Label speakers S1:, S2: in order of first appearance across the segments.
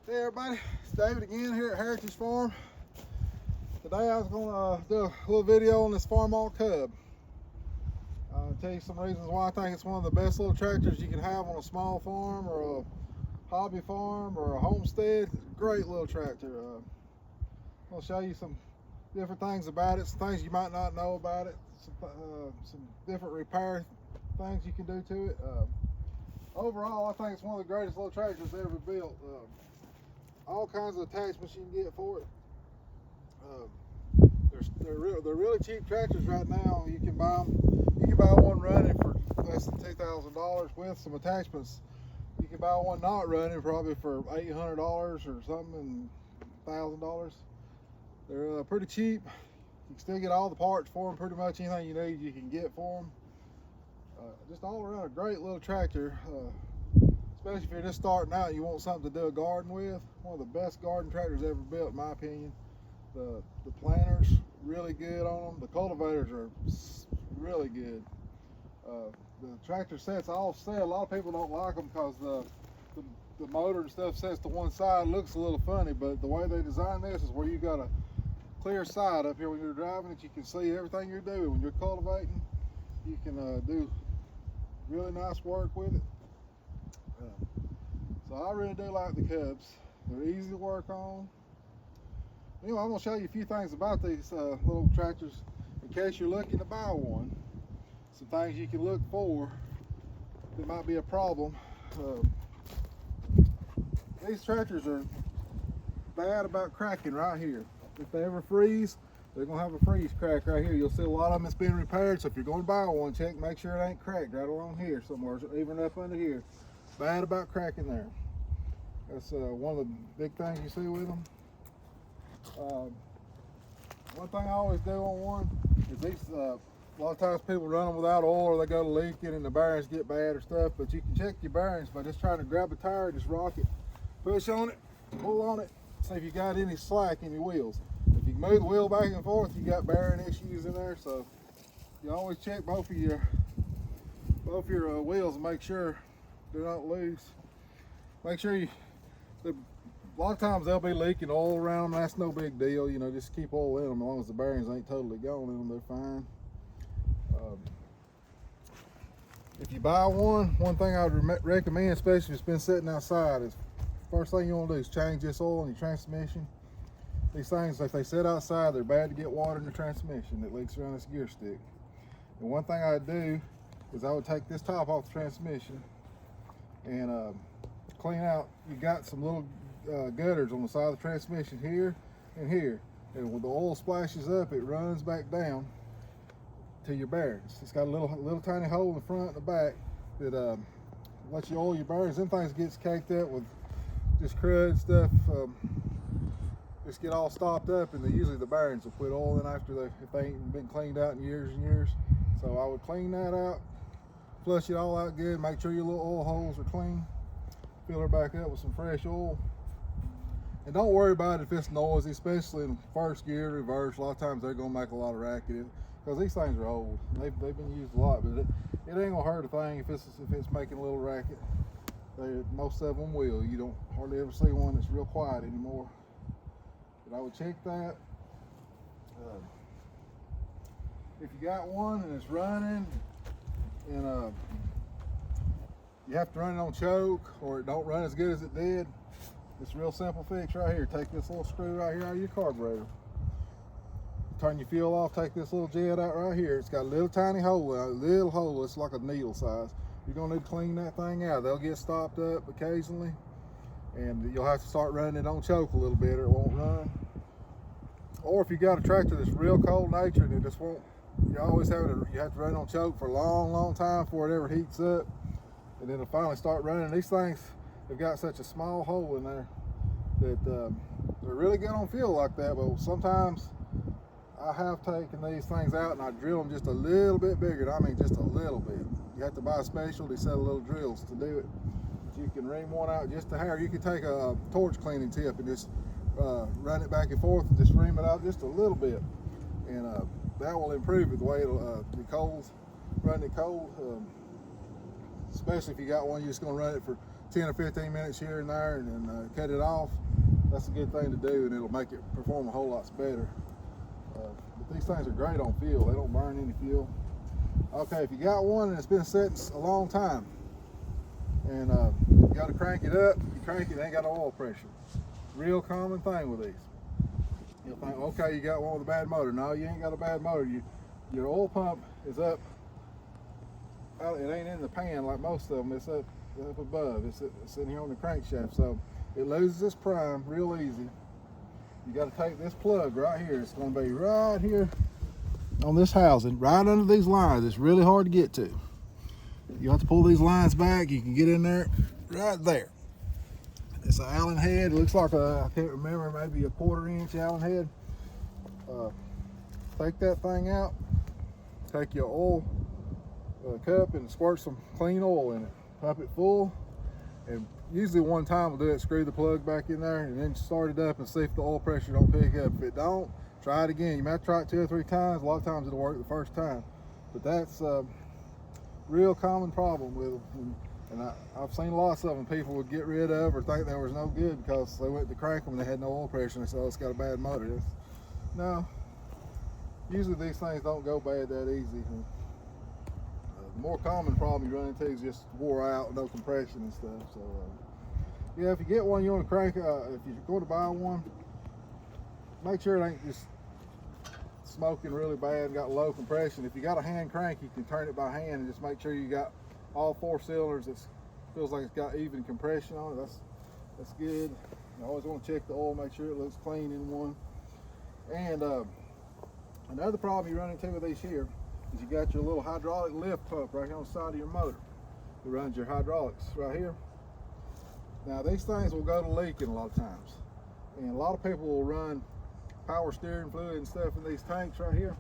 S1: Hey everybody, it's David again here at Heritage Farm. Today I was going to do a little video on this Farmall Cub. I'll tell you some reasons why I think it's one of the best little tractors you can have on a small farm or a hobby farm or a homestead. It's a great little tractor. I'll show you some different things about it, some things you might not know about it, some different repair things you can do to it. Overall, I think it's one of the greatest little tractors ever built. All kinds of attachments you can get for it. They're really cheap tractors right now. You can buy them. You can buy one running for less than $2,000 with some attachments. You can buy one not running probably for $800 or something, $1,000. They're pretty cheap. You can still get all the parts for them. Pretty much anything you need you can get for them. Just all around a great little tractor. Especially if you're just starting out and you want something to do a garden with. One of the best garden tractors ever built in my opinion. The planters, really good on them. The cultivators are really good. The tractor sets all set. A lot of people don't like them because the motor and stuff sets to one side. Looks a little funny, but the way they designed this is where you got a clear side up here when you're driving that you can see everything you're doing. When you're cultivating, you can do really nice work with it. So I really do like the Cubs. They're easy to work on. Anyway, I'm going to show you a few things about these little tractors in case you're looking to buy one. Some things you can look for that might be a problem. These tractors are bad about cracking right here. If they ever freeze, they're going to have a freeze crack right here. You'll see a lot of them that's been repaired, so if you're going to buy one, make sure it ain't cracked right along here somewhere, even up under here. Bad about cracking there. That's one of the big things you see with them. One thing I always do on one is these, a lot of times people run them without oil or they go to leaking and the bearings get bad or stuff, but you can check your bearings by just trying to grab a tire, just rock it, push on it, pull on it, see if you got any slack in your wheels. If you move the wheel back and forth, you got bearing issues in there, so you always check both of your wheels and make sure they're not loose. Make sure a lot of times they'll be leaking oil around them. That's no big deal, you know, just keep oil in them as long as the bearings ain't totally gone in them, they're fine. If you buy one thing I would recommend, especially if it's been sitting outside, is first thing you want to do is change this oil in your transmission. These things, if they sit outside, they're bad to get water in the transmission that leaks around this gear stick. And one thing I'd do is I would take this top off the transmission and clean out. You got some little gutters on the side of the transmission here and here, and when the oil splashes up, it runs back down to your bearings. It's got a little tiny hole in the front and the back that lets you oil your bearings. Them things gets caked up with just crud stuff. Just get all stopped up, and usually the bearings will quit oiling after if they ain't been cleaned out in years and years. So I would clean that out, flush it all out good, make sure your little oil holes are clean, fill her back up with some fresh oil. And don't worry about it if it's noisy, especially in first gear, reverse. A lot of times they're gonna make a lot of racket because these things are old. They've been used a lot, but it ain't gonna hurt a thing if it's making a little racket. Most of them will. You don't hardly ever see one that's real quiet anymore. But I would check that. If you got one and it's running and you have to run it on choke or it don't run as good as it did, it's a real simple fix right here. Take this little screw right here out of your carburetor. Turn your fuel off, take this little jet out right here. It's got a little tiny hole, it's like a needle size. You're gonna need to clean that thing out. They'll get stopped up occasionally and you'll have to start running it on choke a little bit or it won't run. Or if you got a tractor that's real cold natured and it just won't, you have to run it on choke for a long time before it ever heats up, and then it'll finally start running. These things have got such a small hole in there that they're really good on fuel like that, but sometimes I have taken these things out and I drill them just a little bit bigger. I mean just a little bit. You have to buy a specialty set of little drills to do it. But you can ream one out just a hair. You can take a torch cleaning tip and just run it back and forth and just ream it out just a little bit, and that will improve it the way it'll be cold, running it cold, especially if you got one you're just going to run it for 10 or 15 minutes here and there and cut it off, that's a good thing to do, and it'll make it perform a whole lot better. But these things are great on fuel. They don't burn any fuel. Okay, if you got one and it's been sitting a long time, and you got to crank it up, you crank it, it ain't got no oil pressure. Real common thing with these. You'll think, okay, you got one with a bad motor. No, you ain't got a bad motor. Your oil pump is up. Well, it ain't in the pan like most of them. It's up above. It's sitting here on the crankshaft, so it loses its prime real easy. You got to take this plug right here. It's going to be right here on this housing, right under these lines. It's really hard to get to. You have to pull these lines back. You can get in there right there. It's an Allen head. It looks like I can't remember, maybe a 1/4 inch Allen head. Take that thing out. Take your oil cup and squirt some clean oil in it. Pump it full, and usually one time we'll do it, screw the plug back in there, and then start it up and see if the oil pressure don't pick up. If it don't, try it again. You might try it 2 or 3 times. A lot of times it'll work the first time, but that's a real common problem with them. And I've seen lots of them people would get rid of or think they was no good because they went to crank them and they had no oil pressure and they said, oh, it's got a bad motor. No, usually these things don't go bad that easy. The more common problem you run into is just wore out, no compression and stuff. So yeah, if you get one you want to crank, if you're going to buy one, make sure it ain't just smoking really bad and got low compression. If you got a hand crank, you can turn it by hand and just make sure you got all 4 cylinders. It feels like it's got even compression on it. That's good. You always want to check the oil, make sure it looks clean in one. And another problem you run into with these here is you got your little hydraulic lift pump right here on the side of your motor. It runs your hydraulics right here. Now these things will go to leaking a lot of times, and a lot of people will run power steering fluid and stuff in these tanks right here.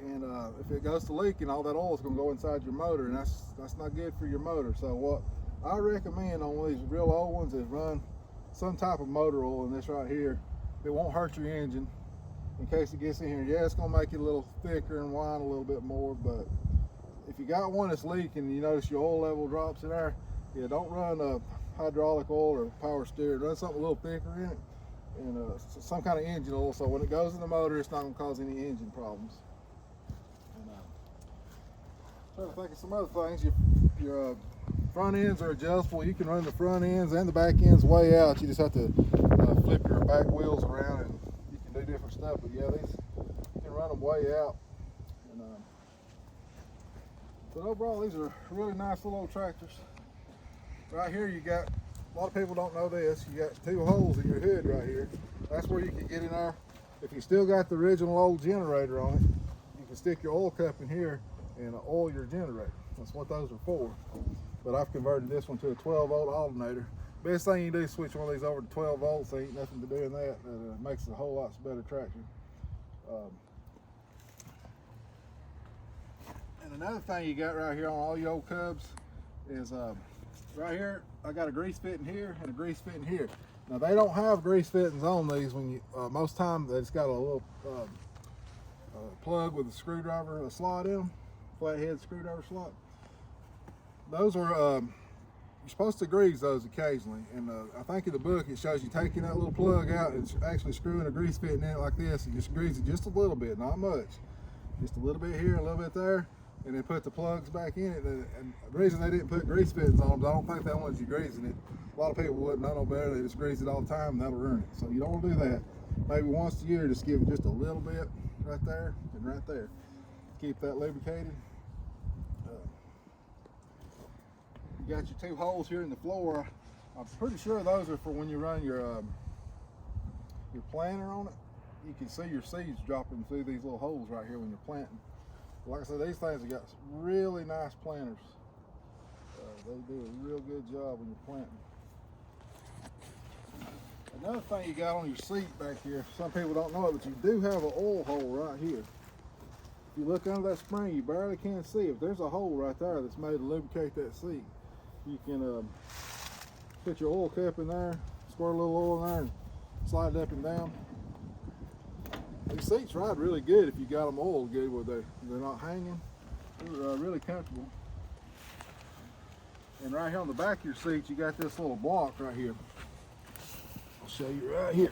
S1: And if it goes to leaking, all that oil is going to go inside your motor, and that's not good for your motor. So what I recommend on one of these real old ones is run some type of motor oil in this right here. It won't hurt your engine in case it gets in here. Yeah, it's going to make it a little thicker and whine a little bit more, but if you got one that's leaking and you notice your oil level drops in there, yeah, don't run a hydraulic oil or power steering. Run something a little thicker in it, and some kind of engine oil, so when it goes in the motor, it's not going to cause any engine problems. Trying to think of some other things. Your front ends are adjustable. You can run the front ends and the back ends way out. You just have to flip your back wheels around and you can do different stuff. But yeah, these you can run them way out. And, but overall, these are really nice little old tractors. Right here, you got, a lot of people don't know this, you got 2 holes in your hood right here. That's where you can get in there. If you still got the original old generator on it, you can stick your oil cup in here and oil your generator. That's what those are for. But I've converted this one to a 12-volt alternator. Best thing you do is switch one of these over to 12 volts. There ain't nothing to do in that. It makes it a whole lot better tractor. And another thing you got right here on all your old Cubs is right here, I got a grease fitting here and a grease fitting here. Now they don't have grease fittings on these. When you most time it's got a little plug with a screwdriver, a slot in them. Flathead screwdriver slot. Those are you're supposed to grease those occasionally, and I think in the book it shows you taking that little plug out and actually screwing a grease fitting in it like this, and just grease it just a little bit, not much, just a little bit here, a little bit there, and then put the plugs back in it. And the reason they didn't put grease fittings on them, I don't think they wanted you greasing it. A lot of people wouldn't know no better. They just grease it all the time, and that'll ruin it. So you don't want to do that. Maybe once a year, just give it just a little bit right there and right there. Keep that lubricated. You got your 2 holes here in the floor. I'm pretty sure those are for when you run your planter on it. You can see your seeds dropping through these little holes right here when you're planting. Like I said, these things have got really nice planters. They do a real good job when you're planting. Another thing you got on your seat back here, some people don't know it, but you do have an oil hole right here. If you look under that spring, you barely can see it. There's a hole right there that's made to lubricate that seat. You can put your oil cup in there, squirt a little oil in there, and slide it up and down. These seats ride really good if you got them oiled good where they're not hanging. They're really comfortable. And right here on the back of your seat, you got this little block right here. I'll show you right here.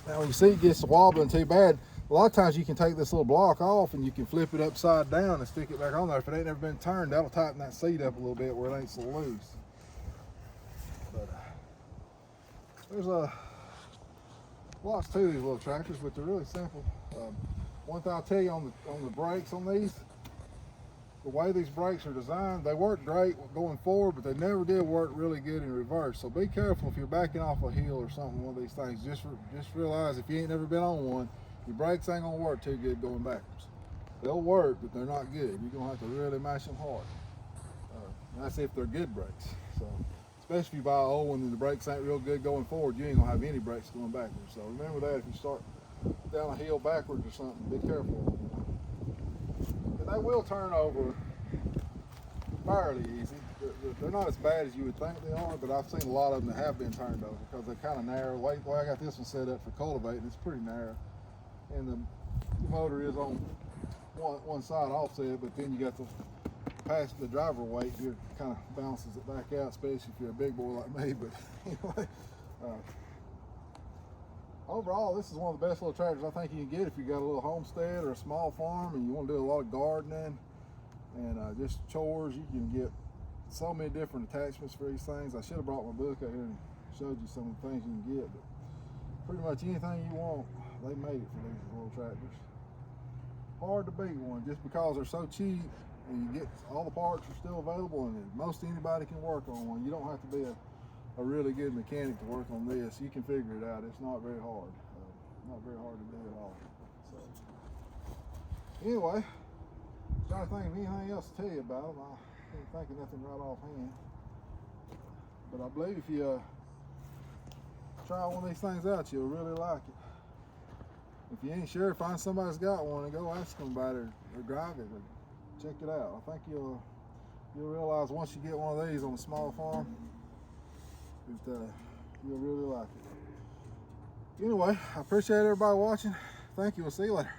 S1: Now when your seat gets to wobbling too bad, a lot of times you can take this little block off and you can flip it upside down and stick it back on there. If it ain't never been turned, that'll tighten that seat up a little bit where it ain't so loose. But there's lots to these little tractors, but they're really simple. One thing I'll tell you on the brakes on these, the way these brakes are designed, they work great going forward, but they never did work really good in reverse. So be careful if you're backing off a hill or something, one of these things. Just realize if you ain't never been on one, your brakes ain't gonna work too good going backwards. They'll work, but they're not good. You're gonna have to really mash them hard. That's if they're good brakes. So, especially if you buy an old one and the brakes ain't real good going forward, you ain't gonna have any brakes going backwards. So remember that if you start down a hill backwards or something, be careful. And they will turn over fairly easy. They're not as bad as you would think they are, but I've seen a lot of them that have been turned over because they're kind of narrow. The way I got this one set up for cultivating, it's pretty narrow. And the motor is on one side offset, but then you got the driver weight here kind of balances it back out, especially if you're a big boy like me. But anyway, overall, this is one of the best little tractors I think you can get if you got a little homestead or a small farm and you want to do a lot of gardening and just chores. You can get so many different attachments for these things. I should have brought my book out here and showed you some of the things you can get, but pretty much anything you want, they made it for these little tractors. Hard to beat one just because they're so cheap and you get all the parts are still available and most anybody can work on one. You don't have to be a really good mechanic to work on this. You can figure it out. It's not very hard. Not very hard to do at all. So anyway, trying to think of anything else to tell you about them. I can't think of nothing right offhand. But I believe if you try one of these things out, you'll really like it. If you ain't sure, find somebody that's got one and go ask them about it or drive it or check it out. I think you'll realize once you get one of these on a small farm, you'll really like it. Anyway, I appreciate everybody watching. Thank you. We'll see you later.